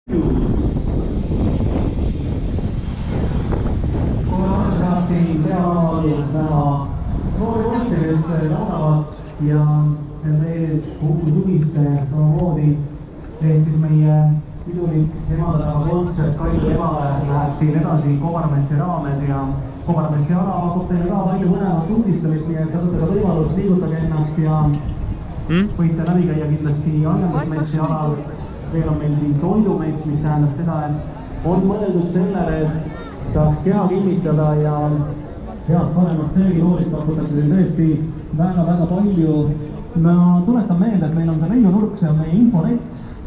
ja nende ees kogu suviste samamoodi ehk siis meie pidulik emadepäeva kontsert Kalju emale läheb siin edasi Kobarmetsi raames ja Kobarmetsi ala pakub teile ka palju põnevat tutvustamist, nii et kasutage võimalust, liigutage ennast ja võite läbi käia kindlasti aiandusmetsi alal. Veel on meil siin toidumets, mis tähendab seda, et on mõeldud sellele, et saaks keha kinnitada ja head paremat söögitoolist pakutakse siin tõesti väga palju. Ma tuletan meelde, et meil on ka leiunurk, see on meie infonet,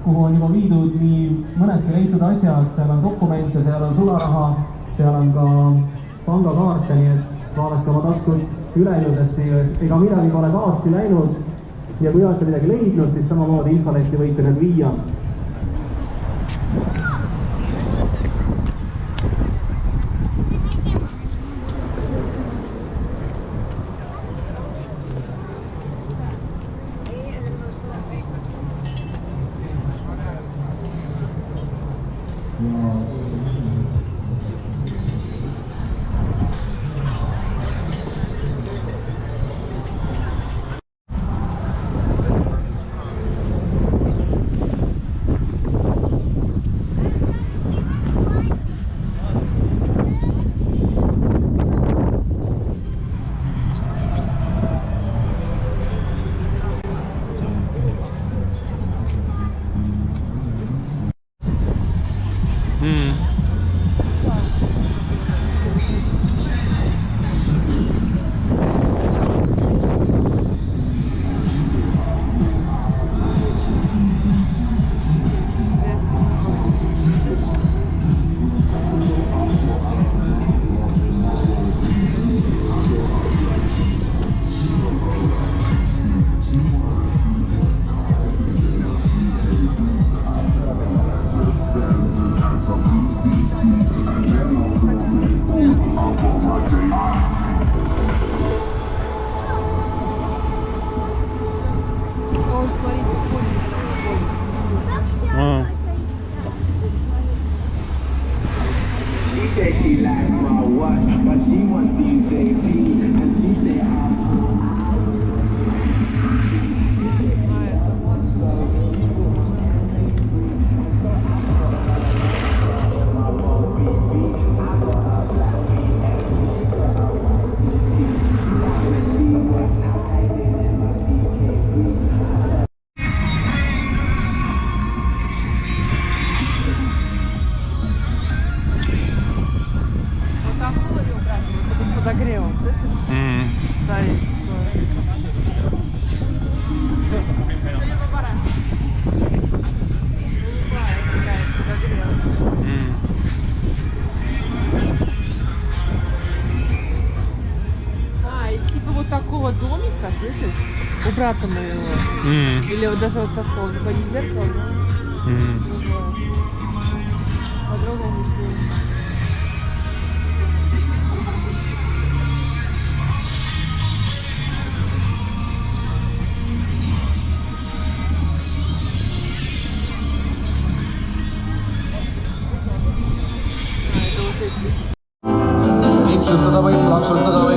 kuhu on juba viidud nii mõnedki leitud asjad, seal on dokumente, seal on sularaha, seal on ka pangakaarte, nii et vaadake oma taskut üleilusesti, ega midagi pole kaotsi läinud ja kui olete midagi leidnud, siis samamoodi infonetti võite need viia. She likes my watch, but she wants to use AP, and she stay out. Подогревом, слышишь? Стоит. И типа вот такого домика, слышишь? У брата моего. Или вот даже вот такого, типа не зеркало, но по-другому сделано. Nipsutada võib, plaksutada